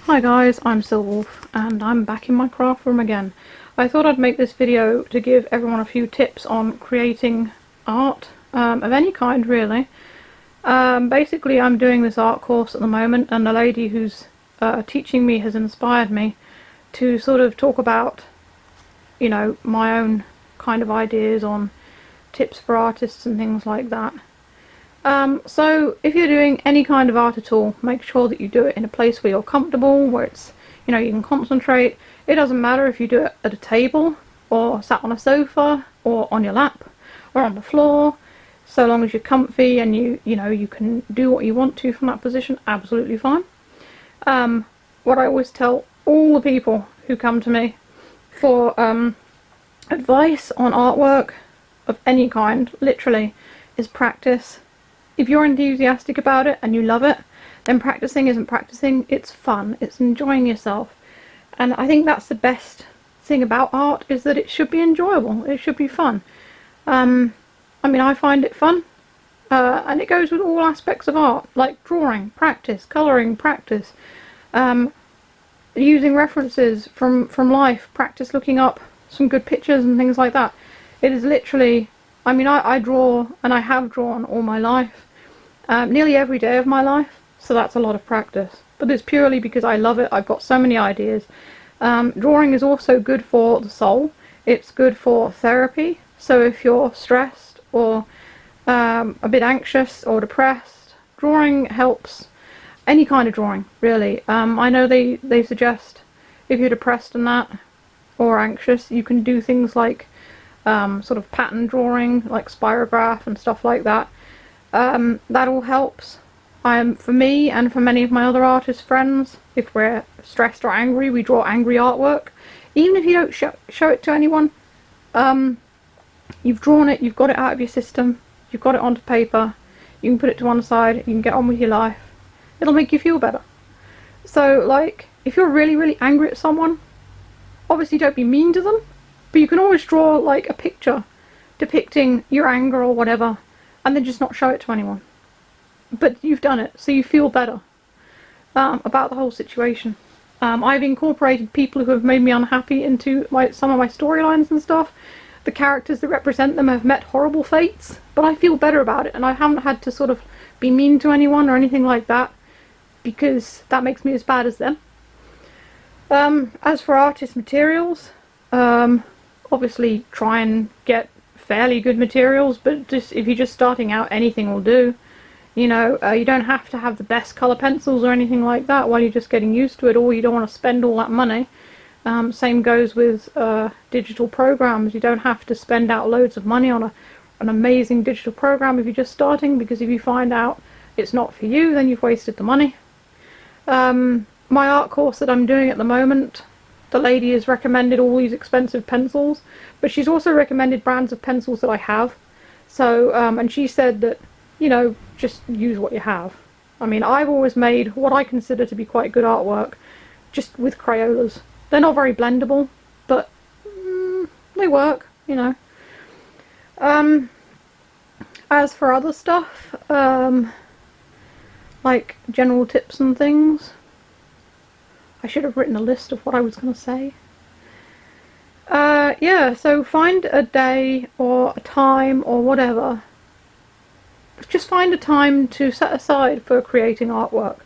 Hi guys, I'm Silwolf and I'm back in my craft room again. I thought I'd make this video to give everyone a few tips on creating art of any kind really. Basically I'm doing this art course at the moment and the lady who's teaching me has inspired me to sort of talk about, you know, my own kind of ideas on tips for artists and things like that. So if you're doing any kind of art at all, make sure that you do it in a place where you're comfortable, where it's, you know, you can concentrate. It doesn't matter if you do it at a table or sat on a sofa or on your lap or on the floor, so long as you're comfy and you know you can do what you want to from that position, absolutely fine. What I always tell all the people who come to me for advice on artwork of any kind, literally, is practice. If you're enthusiastic about it and you love it, then practicing isn't practicing, it's fun, it's enjoying yourself. And I think that's the best thing about art, is that it should be enjoyable, it should be fun. I mean, I find it fun, and it goes with all aspects of art, like drawing, practice, colouring, practice, using references from life, practice looking up some good pictures and things like that. It is literally, I mean, I draw, and I have drawn all my life. Nearly every day of my life, so that's a lot of practice. But it's purely because I love it. I've got so many ideas. Drawing is also good for the soul. It's good for therapy. So if you're stressed or a bit anxious or depressed, drawing helps. Any kind of drawing, really. I know they suggest if you're depressed and that, or anxious, you can do things like sort of pattern drawing, like spirograph and stuff like that. That all helps. For me and for many of my other artist friends, if we're stressed or angry, we draw angry artwork. Even if you don't show it to anyone, you've drawn it, you've got it out of your system, you've got it onto paper, you can put it to one side, you can get on with your life. It'll make you feel better. So, like, if you're really, really angry at someone, obviously don't be mean to them, but you can always draw, like, a picture depicting your anger or whatever, and then just not show it to anyone. But you've done it, so you feel better about the whole situation. I've incorporated people who have made me unhappy into some of my storylines and stuff. The characters that represent them have met horrible fates, but I feel better about it, and I haven't had to sort of be mean to anyone or anything like that, because that makes me as bad as them. As for artist materials, obviously try and get fairly good materials, but just if you're just starting out, anything will do. You know, you don't have to have the best colour pencils or anything like that while you're just getting used to it, or you don't want to spend all that money. Same goes with digital programs. You don't have to spend out loads of money on an amazing digital program if you're just starting, because if you find out it's not for you, then you've wasted the money. My art course that I'm doing at the moment, the lady has recommended all these expensive pencils, but she's also recommended brands of pencils that I have. So, and she said that, you know, just use what you have. I mean, I've always made what I consider to be quite good artwork just with Crayolas. They're not very blendable, but they work, you know. As for other stuff, like general tips and things, I should have written a list of what I was going to say. Yeah, so find a day or a time or whatever. Just find a time to set aside for creating artwork.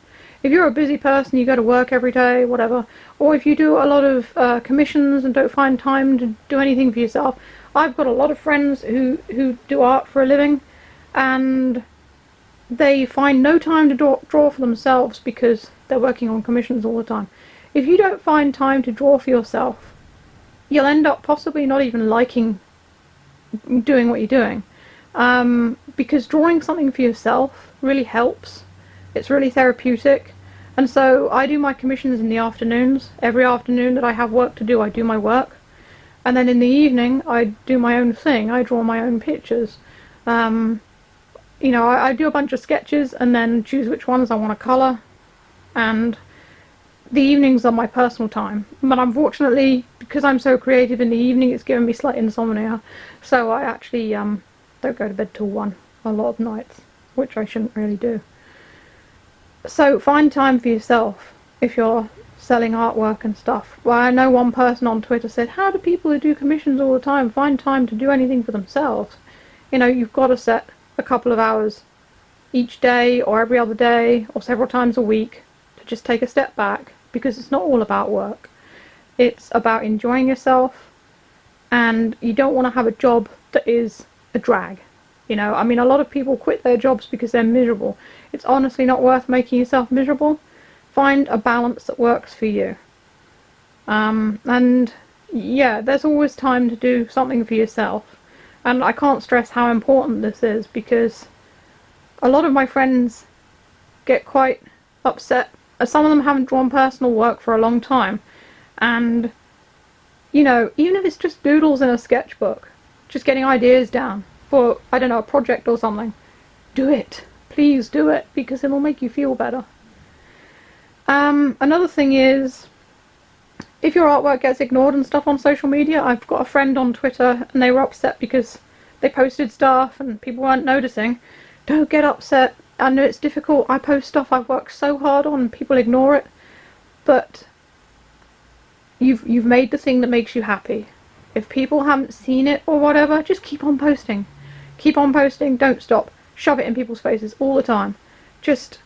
If you're a busy person, you go to work every day, whatever, or if you do a lot of commissions and don't find time to do anything for yourself. I've got a lot of friends who do art for a living, and they find no time to draw for themselves because they're working on commissions all the time. If you don't find time to draw for yourself, you'll end up possibly not even liking doing what you're doing. Because drawing something for yourself really helps. It's really therapeutic. And so I do my commissions in the afternoons. Every afternoon that I have work to do, I do my work. And then in the evening, I do my own thing. I draw my own pictures. You know, I do a bunch of sketches and then choose which ones I want to colour. And the evenings are my personal time. But unfortunately, because I'm so creative in the evening, it's given me slight insomnia. So I actually don't go to bed till 1 a lot of nights, which I shouldn't really do. So find time for yourself if you're selling artwork and stuff. Well, I know one person on Twitter said, how do people who do commissions all the time find time to do anything for themselves? You know, you've got to set a couple of hours each day or every other day or several times a week to just take a step back, because it's not all about work. It's about enjoying yourself, and you don't want to have a job that is a drag. You know, I mean, a lot of people quit their jobs because they're miserable. It's honestly not worth making yourself miserable. Find a balance that works for you. And yeah, there's always time to do something for yourself. And I can't stress how important this is, because a lot of my friends get quite upset. Some of them haven't drawn personal work for a long time. And, you know, even if it's just doodles in a sketchbook, just getting ideas down for, I don't know, a project or something, do it. Please do it, because it'll make you feel better. Another thing is, if your artwork gets ignored and stuff on social media, I've got a friend on Twitter and they were upset because they posted stuff and people weren't noticing. Don't get upset. I know it's difficult. I post stuff I've worked so hard on and people ignore it. But you've made the thing that makes you happy. If people haven't seen it or whatever, just keep on posting. Keep on posting. Don't stop. Shove it in people's faces all the time. Just,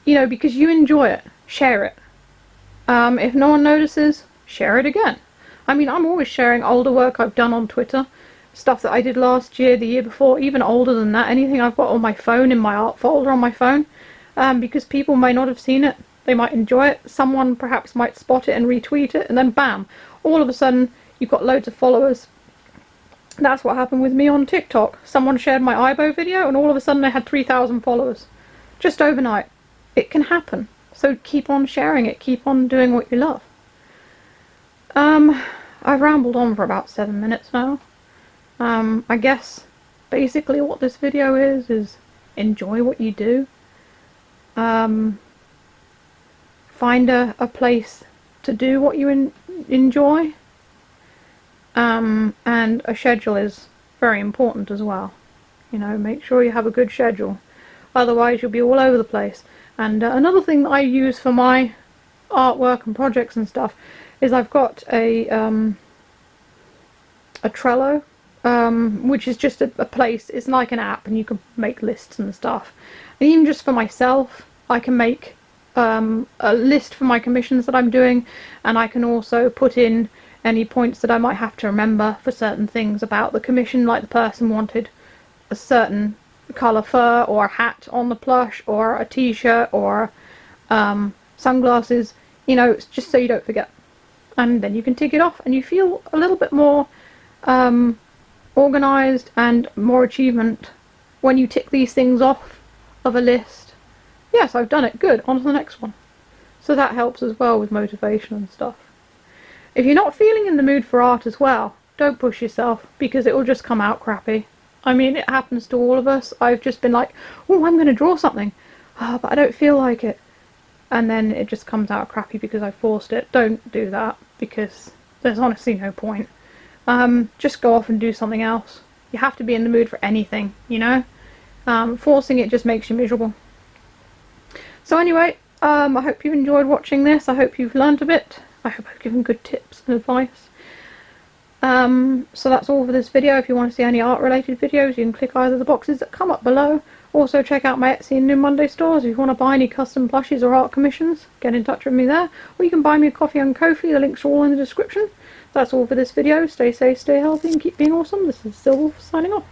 you know, because you enjoy it. Share it. If no one notices, share it again. I mean, I'm always sharing older work I've done on Twitter. Stuff that I did last year, the year before, even older than that. Anything I've got on my phone, in my art folder on my phone. Because people may not have seen it. They might enjoy it. Someone perhaps might spot it and retweet it. And then bam, all of a sudden you've got loads of followers. That's what happened with me on TikTok. Someone shared my Aibo video and all of a sudden I had 3,000 followers. Just overnight. It can happen. So keep on sharing it. Keep on doing what you love. I've rambled on for about 7 minutes now. I guess basically what this video is enjoy what you do. Find a place to do what you enjoy. And a schedule is very important as well. You know, make sure you have a good schedule. Otherwise you'll be all over the place. And another thing that I use for my artwork and projects and stuff is I've got a Trello, which is just a place. It's like an app and you can make lists and stuff. And even just for myself, I can make a list for my commissions that I'm doing, and I can also put in any points that I might have to remember for certain things about the commission, like the person wanted a certain colour fur or a hat on the plush or a t-shirt or sunglasses, you know, it's just so you don't forget. And then you can tick it off and you feel a little bit more organised and more achievement when you tick these things off of a list. Yes, I've done it, good, on to the next one. So that helps as well with motivation and stuff. If you're not feeling in the mood for art as well, don't push yourself, because it will just come out crappy. I mean, it happens to all of us. I've just been like, oh, I'm going to draw something, but I don't feel like it. And then it just comes out crappy because I forced it. Don't do that, because there's honestly no point. Just go off and do something else. You have to be in the mood for anything, you know? Forcing it just makes you miserable. So anyway, I hope you've enjoyed watching this. I hope you've learned a bit. I hope I've given good tips and advice. So that's all for this video. If you want to see any art related videos, you can click either of the boxes that come up below. Also check out my Etsy and New Monday stores. If you want to buy any custom plushies or art commissions, get in touch with me there. Or you can buy me a coffee on Ko-fi. The links are all in the description. That's all for this video. Stay safe, stay healthy, and keep being awesome. This is Silver signing off.